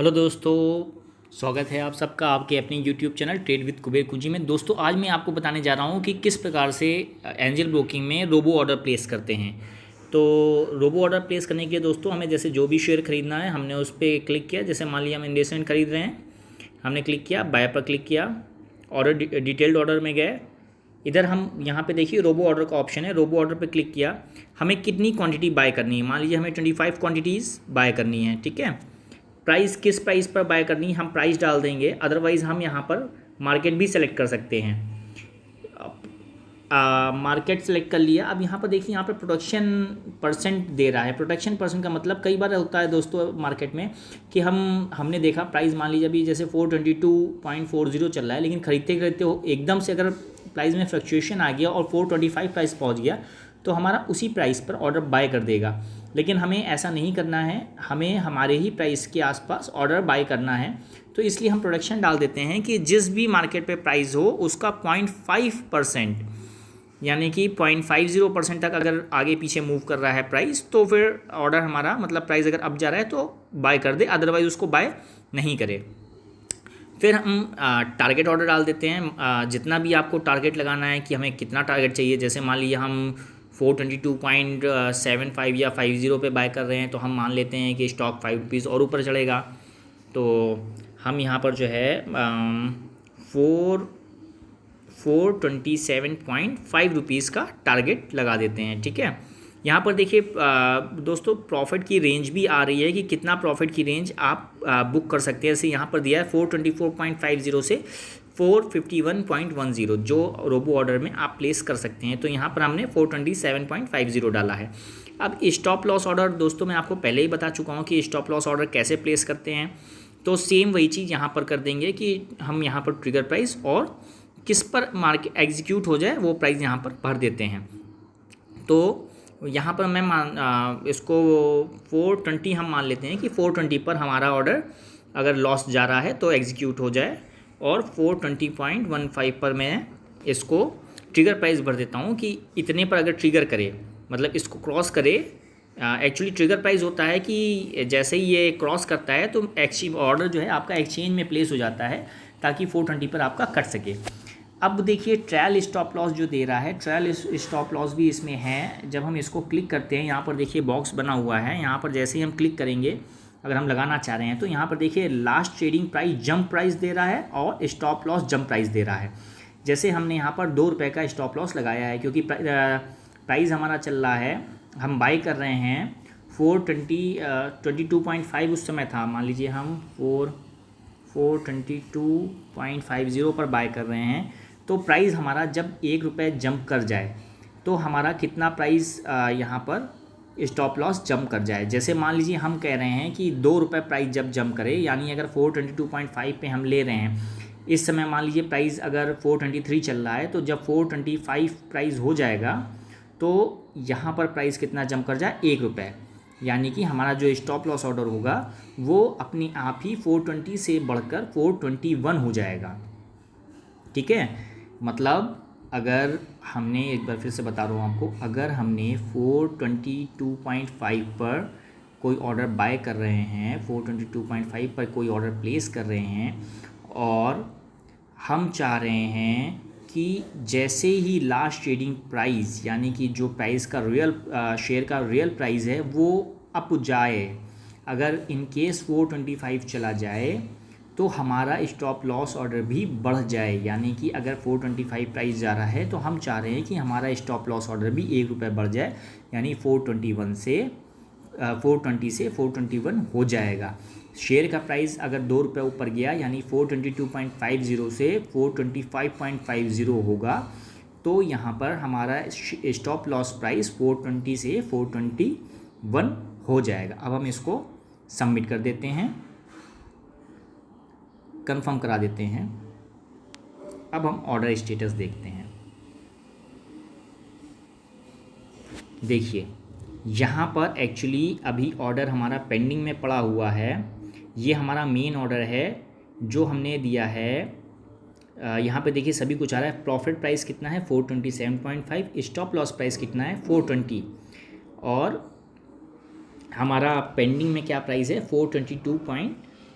Hello दोस्तों, स्वागत है आप सबका आपके अपने YouTube channel trade with Kuber कुंजी में। दोस्तों आज मैं आपको बताने जा रहा हूँ कि किस प्रकार से एंजल ब्रोकिंग में रोबो ऑर्डर प्लेस करते हैं। तो रोबो ऑर्डर प्लेस करने के लिए दोस्तों हमें जैसे जो भी शेयर खरीदना है हमने उस पर क्लिक किया। जैसे मान लिया हम इंडेसेंट खरीद रहे हैं, हमने क्लिक किया, बाय पर क्लिक किया, ऑर्डर डिटेल्ड ऑर्डर में गए। इधर हम यहाँ पे देखिए रोबो ऑर्डर का ऑप्शन है, रोबो ऑर्डर पे क्लिक किया। हमें कितनी क्वांटिटी बाय करनी है, मान लीजिए हमें 25 क्वांटिटीज़ बाय करनी है, ठीक है। प्राइस किस प्राइस पर बाय करनी है हम प्राइस डाल देंगे, अदरवाइज़ हम यहाँ पर मार्केट भी सेलेक्ट कर सकते हैं। मार्केट सेलेक्ट कर लिया। अब यहाँ पर देखिए, यहाँ पर प्रोडक्शन परसेंट दे रहा है। प्रोडक्शन परसेंट का मतलब कई बार होता है दोस्तों मार्केट में कि हमने देखा प्राइस मान लीजिए अभी जैसे 422.40 चल रहा है, लेकिन खरीदते खरीदते हो एकदम से अगर प्राइस में फ्लक्चुएशन आ गया और 425 प्राइस पहुँच गया तो हमारा उसी प्राइस पर ऑर्डर बाय कर देगा। लेकिन हमें ऐसा नहीं करना है, हमें हमारे ही प्राइस के आसपास ऑर्डर बाय करना है। तो इसलिए हम प्रोडक्शन डाल देते हैं कि जिस भी मार्केट पे प्राइस हो उसका 0.5%, यानी कि 0.50% तक अगर आगे पीछे मूव कर रहा है प्राइस तो फिर ऑर्डर हमारा मतलब प्राइस अगर अप जा रहा है तो बाय कर दे, अदरवाइज़ उसको बाय नहीं करे। फिर हम टारगेट ऑर्डर डाल देते हैं। जितना भी आपको टारगेट लगाना है कि हमें कितना टारगेट चाहिए, जैसे मान लीजिए हम 422.75 या 50 पे बाय कर रहे हैं तो हम मान लेते हैं कि स्टॉक 5 रुपीज़ और ऊपर चढ़ेगा। तो हम यहाँ पर जो है 427.5 रुपीज़ का टारगेट लगा देते हैं, ठीक है। यहाँ पर देखिए दोस्तों प्रॉफिट की रेंज भी आ रही है कि कितना प्रॉफिट की रेंज आप बुक कर सकते हैं। जैसे यहाँ पर दिया है 424.50 से 451.10 जो रोबो ऑर्डर में आप प्लेस कर सकते हैं। तो यहाँ पर हमने 427.50 डाला है। अब स्टॉप लॉस ऑर्डर दोस्तों मैं आपको पहले ही बता चुका हूँ कि स्टॉप लॉस ऑर्डर कैसे प्लेस करते हैं। तो सेम वही चीज़ यहाँ पर कर देंगे कि हम यहाँ पर ट्रिगर प्राइस और किस पर मार्केट एग्जीक्यूट हो जाए वो प्राइस यहाँ पर भर देते हैं। तो यहाँ पर मैं इसको 420 हम मान लेते हैं कि 420 पर हमारा ऑर्डर अगर लॉस जा रहा है तो एग्जीक्यूट हो जाए, और 420.15 पर मैं इसको ट्रिगर प्राइस भर देता हूँ कि इतने पर अगर ट्रिगर करे, मतलब इसको क्रॉस करे। एक्चुअली ट्रिगर प्राइस होता है कि जैसे ही ये क्रॉस करता है तो एक्सचेंज ऑर्डर जो है आपका एक्सचेंज में प्लेस हो जाता है ताकि 420 पर आपका कट सके। अब देखिए ट्रायल स्टॉप लॉस जो दे रहा है, ट्रायल स्टॉप लॉस भी इसमें है। जब हम इसको क्लिक करते हैं, यहाँ पर देखिए बॉक्स बना हुआ है, यहाँ पर जैसे ही हम क्लिक करेंगे अगर हम लगाना चाह रहे हैं तो यहाँ पर देखिए last trading price jump price दे रहा है और स्टॉप लॉस जंप प्राइस दे रहा है। जैसे हमने यहाँ पर 2 रुपये का स्टॉप लॉस लगाया है क्योंकि प्राइस हमारा चल रहा है, हम बाई कर रहे हैं 422.5 उस समय था। मान लीजिए हम 422.50 पर बाय कर रहे हैं। तो प्राइस हमारा जब 1 रुपये जंप कर जाए तो हमारा कितना प्राइस यहाँ पर स्टॉप लॉस जंप कर जाए। जैसे मान लीजिए हम कह रहे हैं कि 2 रुपये प्राइस जब जंप करे, यानी अगर 422.5 पे हम ले रहे हैं, इस समय मान लीजिए प्राइस अगर 423 चल रहा है, तो जब 425 प्राइस हो जाएगा तो यहाँ पर प्राइस कितना जंप कर जाए, 1 रुपये, यानी कि हमारा जो स्टॉप लॉस ऑर्डर होगा वो अपने आप ही 420 से बढ़कर 421 हो जाएगा, ठीक है। मतलब अगर हमने, एक बार फिर से बता रहा हूँ आपको, अगर हमने 422.5 पर कोई ऑर्डर बाय कर रहे हैं, 422.5 पर कोई ऑर्डर प्लेस कर रहे हैं और हम चाह रहे हैं कि जैसे ही लास्ट ट्रेडिंग प्राइस, यानी कि जो प्राइस का रियल शेयर का रियल प्राइस है वो अप जाए, अगर इन केस 425 चला जाए तो हमारा स्टॉप लॉस ऑर्डर भी बढ़ जाए। यानी कि अगर 425 प्राइस जा रहा है तो हम चाह रहे हैं कि हमारा स्टॉप लॉस ऑर्डर भी 1 रुपये बढ़ जाए, यानी 420 से 421 हो जाएगा। शेयर का प्राइस अगर 2 रुपये ऊपर गया, यानी 422.50 से 425.50 होगा, तो यहाँ पर हमारा स्टॉप लॉस प्राइस 420 से 421 हो जाएगा। अब हम इसको सबमिट कर देते हैं, कंफर्म करा देते हैं। अब हम ऑर्डर स्टेटस देखते हैं। देखिए यहाँ पर एक्चुअली अभी ऑर्डर हमारा पेंडिंग में पड़ा हुआ है। ये हमारा मेन ऑर्डर है जो हमने दिया है। यहाँ पे देखिए सभी कुछ आ रहा है। प्रॉफिट प्राइस कितना है 427.5, स्टॉप लॉस प्राइस कितना है 420, और हमारा पेंडिंग में क्या प्राइस है 422.50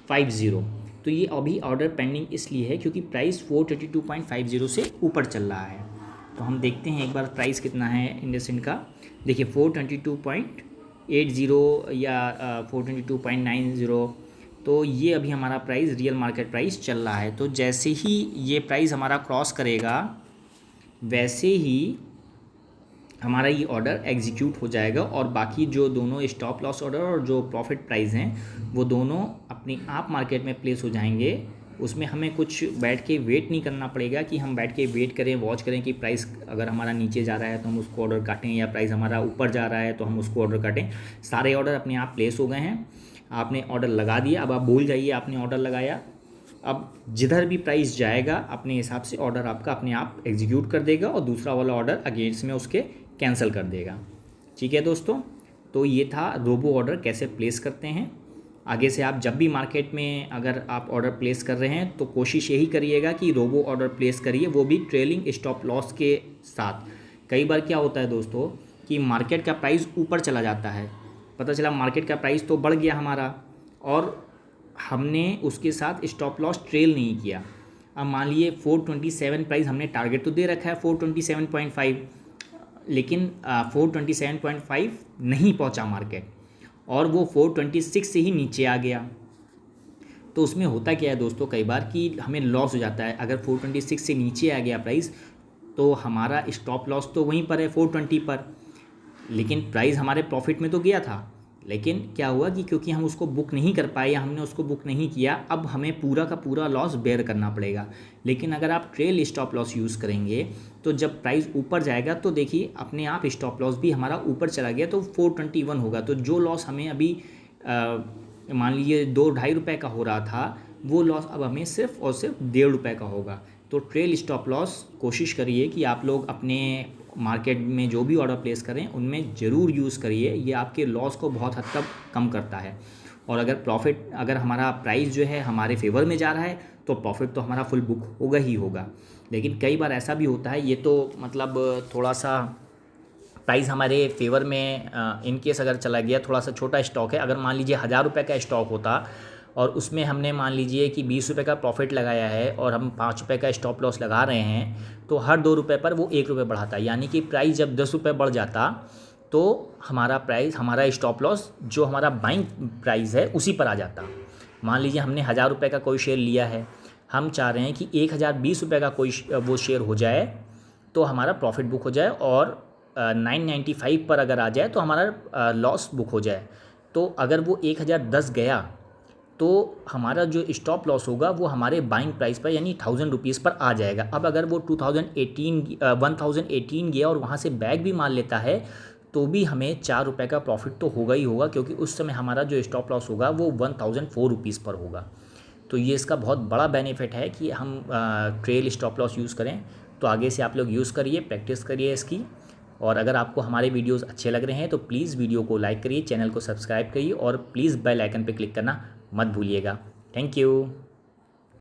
50। तो ये अभी ऑर्डर पेंडिंग इसलिए है क्योंकि प्राइस 432.50 से ऊपर चल रहा है। तो हम देखते हैं एक बार प्राइस कितना है इंडसइंड का। देखिए 422.80 या 422.90। तो ये अभी हमारा प्राइस रियल मार्केट प्राइस चल रहा है। तो जैसे ही ये प्राइस हमारा क्रॉस करेगा वैसे ही हमारा ये ऑर्डर एग्जीक्यूट हो जाएगा और बाकी जो दोनों स्टॉप लॉस ऑर्डर और जो प्रॉफिट प्राइस हैं वो दोनों अपने आप मार्केट में प्लेस हो जाएंगे। उसमें हमें कुछ बैठ के वेट नहीं करना पड़ेगा कि हम बैठ के वेट करें, वॉच करें कि प्राइस अगर हमारा नीचे जा रहा है तो हम उसको ऑर्डर काटें या प्राइस हमारा ऊपर जा रहा है तो हम उसको ऑर्डर काटें। सारे ऑर्डर अपने आप प्लेस हो गए हैं, आपने ऑर्डर लगा दिया। अब आप भूल जाइए आपने ऑर्डर लगाया। अब जिधर भी प्राइस जाएगा अपने हिसाब से ऑर्डर आपका अपने आप एग्जीक्यूट कर देगा और दूसरा वाला ऑर्डर अगेंस्ट में उसके कैंसिल कर देगा। ठीक है दोस्तों, तो ये था रोबो ऑर्डर कैसे प्लेस करते हैं। आगे से आप जब भी मार्केट में अगर आप ऑर्डर प्लेस कर रहे हैं तो कोशिश यही करिएगा कि रोबो ऑर्डर प्लेस करिए, वो भी ट्रेलिंग स्टॉप लॉस के साथ। कई बार क्या होता है दोस्तों कि मार्केट का प्राइस ऊपर चला जाता है, पता चला मार्केट का प्राइस तो बढ़ गया हमारा और हमने उसके साथ स्टॉप लॉस ट्रेल नहीं किया। अब मान लीजिए 427 प्राइस हमने टारगेट तो दे रखा है 427.5, लेकिन 427.5 नहीं पहुंचा मार्केट और वो 426 से ही नीचे आ गया। तो उसमें होता क्या है दोस्तों कई बार कि हमें लॉस हो जाता है। अगर 426 से नीचे आ गया प्राइस तो हमारा स्टॉप लॉस तो वहीं पर है 420 पर, लेकिन प्राइस हमारे प्रॉफिट में तो गया था। लेकिन क्या हुआ कि क्योंकि हम उसको बुक नहीं कर पाए या हमने उसको बुक नहीं किया, अब हमें पूरा का पूरा लॉस बेयर करना पड़ेगा। लेकिन अगर आप ट्रेल स्टॉप लॉस यूज़ करेंगे तो जब प्राइस ऊपर जाएगा तो देखिए अपने आप स्टॉप लॉस भी हमारा ऊपर चला गया तो 421 होगा। तो जो लॉस हमें अभी मान लीजिए 2-2.5 रुपये का हो रहा था वो लॉस अब हमें सिर्फ और सिर्फ 1.5 रुपये का होगा। तो ट्रेल स्टॉप लॉस कोशिश करिए कि आप लोग अपने मार्केट में जो भी ऑर्डर प्लेस करें उनमें ज़रूर यूज़ करिए, ये आपके लॉस को बहुत हद तक कम करता है। और अगर हमारा प्राइस जो है हमारे फेवर में जा रहा है तो प्रॉफिट तो हमारा फुल बुक होगा ही होगा। लेकिन कई बार ऐसा भी होता है, ये तो मतलब थोड़ा सा प्राइस हमारे फेवर में इन केस अगर चला गया, थोड़ा सा छोटा स्टॉक है, अगर मान लीजिए 1000 रुपये का स्टॉक होता और उसमें हमने मान लीजिए कि 20 रुपये का प्रॉफिट लगाया है और हम 5 रुपये का स्टॉप लॉस लगा रहे हैं तो हर 2 रुपये पर वो 1 रुपये बढ़ाता है। यानी कि प्राइस जब 10 रुपये बढ़ जाता तो हमारा स्टॉप लॉस जो हमारा बाइंग प्राइस है उसी पर आ जाता। मान लीजिए हमने 1000 रुपये का कोई शेयर लिया है, हम चाह रहे हैं कि 1020 रुपये का कोई वो शेयर हो जाए तो हमारा प्रॉफिट बुक हो जाए और 995 पर अगर आ जाए तो हमारा लॉस बुक हो जाए। तो अगर वो 1010 गया तो हमारा जो स्टॉप लॉस होगा वो हमारे बाइंग प्राइस पर यानी 1000 रुपीज़ पर आ जाएगा। अब अगर वो 1018 गया और वहाँ से बैग भी मान लेता है तो भी हमें 4 रुपये का प्रॉफिट तो होगा ही होगा, क्योंकि उस समय हमारा जो स्टॉप लॉस होगा वो 1004 रुपीज़ पर होगा। तो ये इसका बहुत बड़ा बेनिफिट है कि हम ट्रेल स्टॉप लॉस यूज़ करें। तो आगे से आप लोग यूज़ करिए, प्रैक्टिस करिए इसकी। और अगर आपको हमारे वीडियोस अच्छे लग रहे हैं तो प्लीज़ वीडियो को लाइक करिए, चैनल को सब्सक्राइब करिए और प्लीज़ बेल आइकन पर क्लिक करना मत भूलिएगा। Thank you.